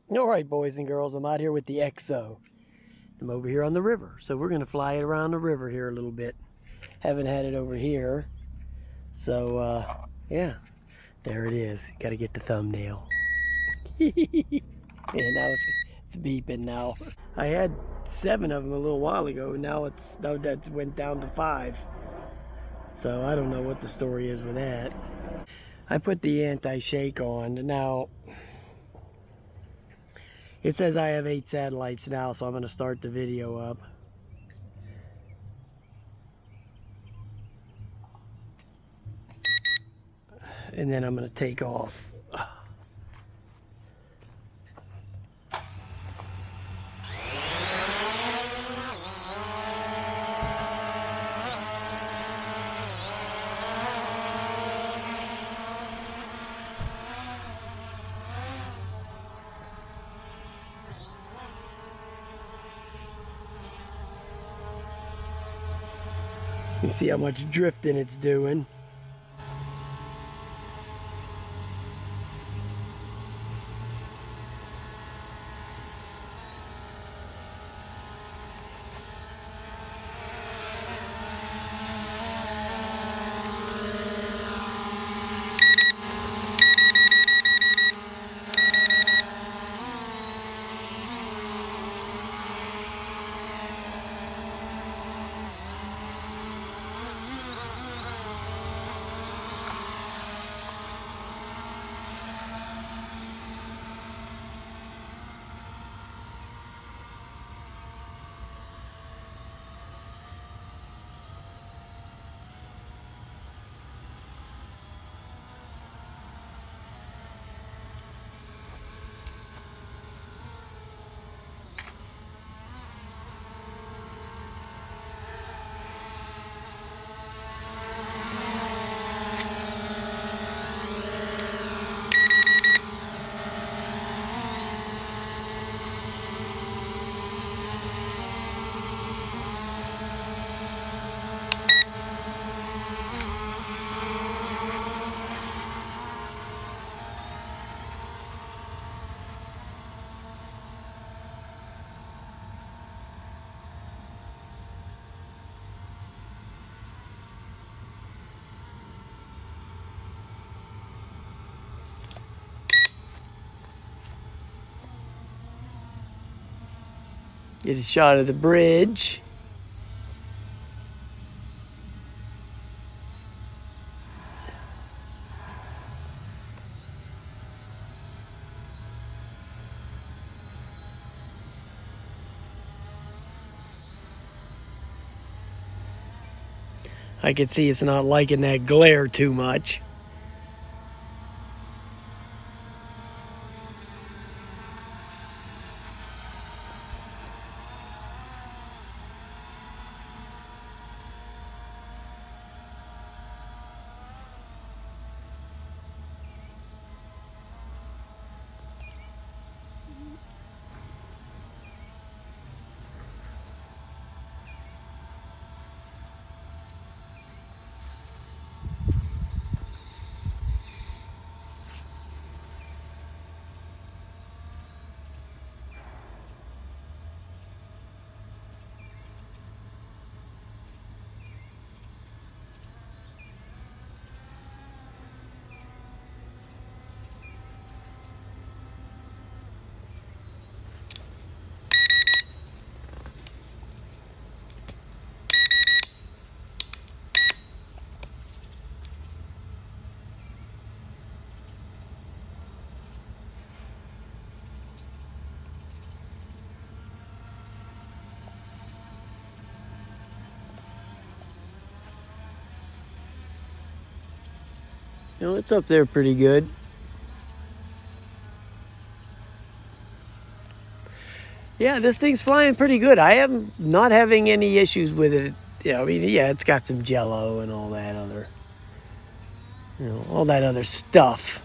Alright, boys and girls, I'm out here with the EXO. I'm over here on the river, so we're going to fly it around the river here a little bit. Haven't had it over here. So, yeah, there it is. Got to get the thumbnail. And now it's beeping now. I had 7 of them a little while ago, and now that went down to 5. So I don't know what the story is with that. I put the anti-shake on. Now, it says I have 8 satellites now, so I'm going to start the video up. And then I'm going to take off. You see how much drifting it's doing. Get a shot of the bridge. I can see it's not liking that glare too much. You know, it's up there pretty good. Yeah, this thing's flying pretty good. I am not having any issues with it. Yeah, I mean, yeah, it's got some jello and all that other, all that other stuff.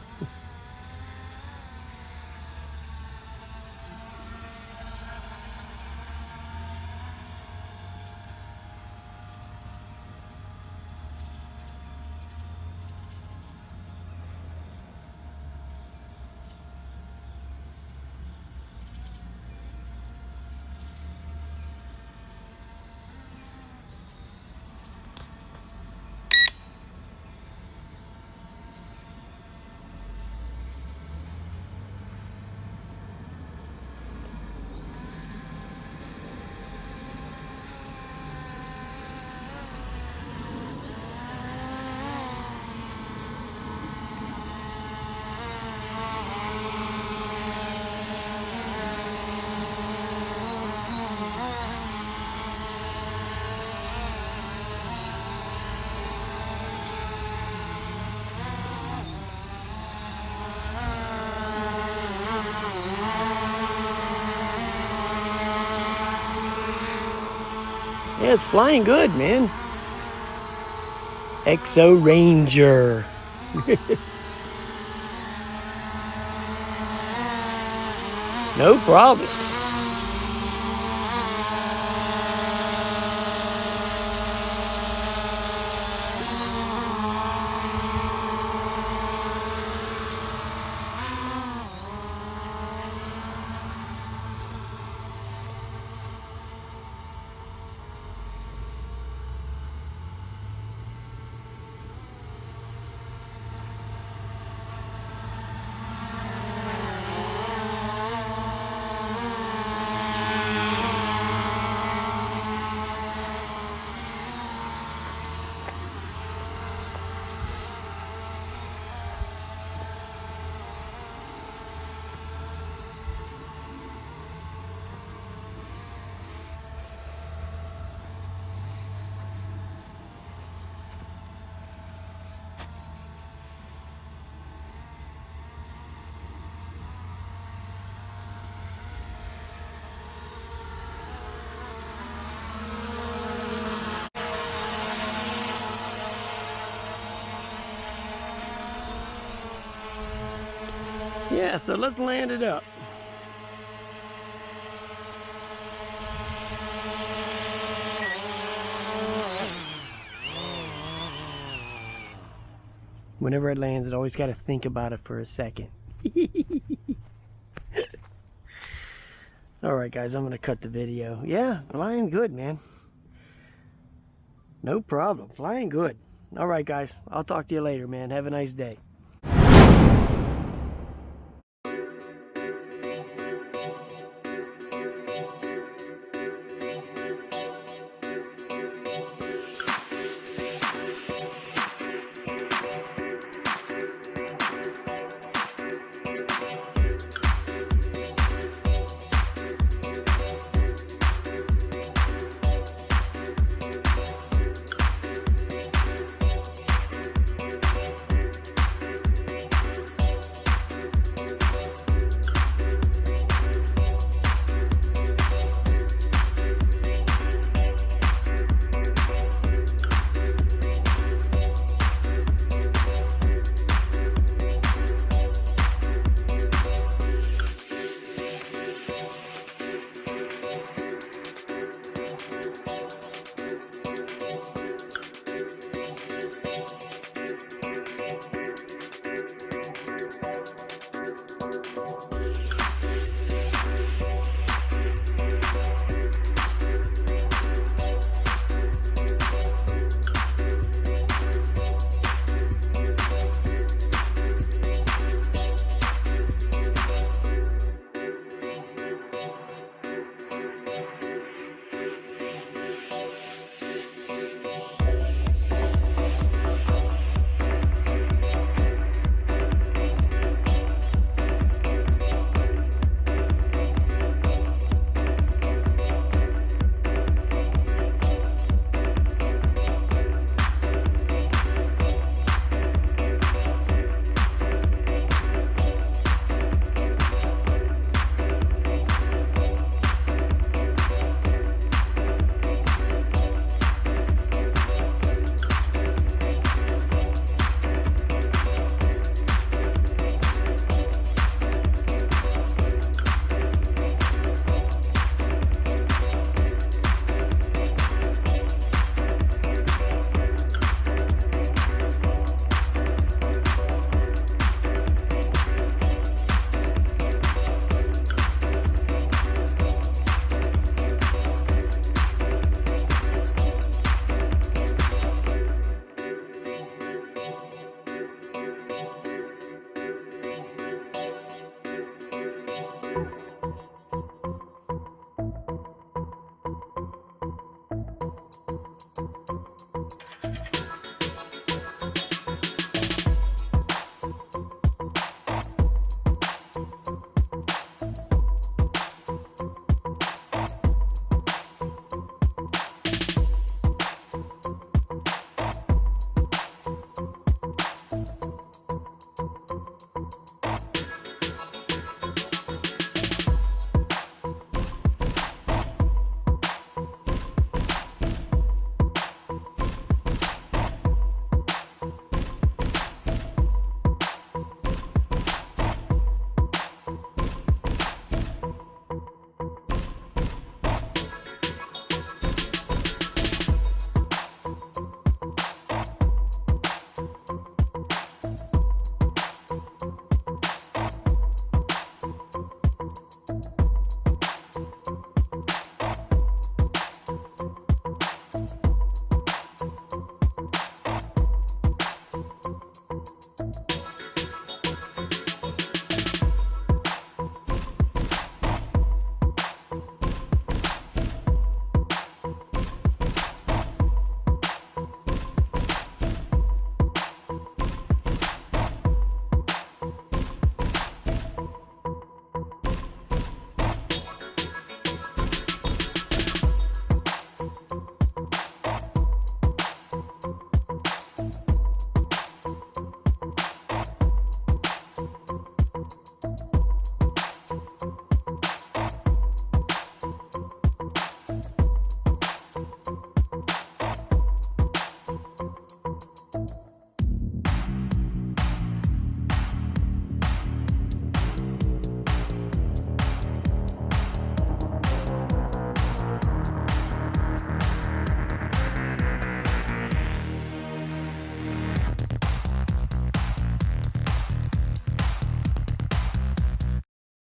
Yeah, it's flying good, man. EXO Ranger. No problems. Yeah, so let's land it up. Whenever it lands, I always got to think about it for a second. Alright guys, I'm going to cut the video. Yeah, flying good, man. No problem. Flying good. Alright guys, I'll talk to you later, man. Have a nice day.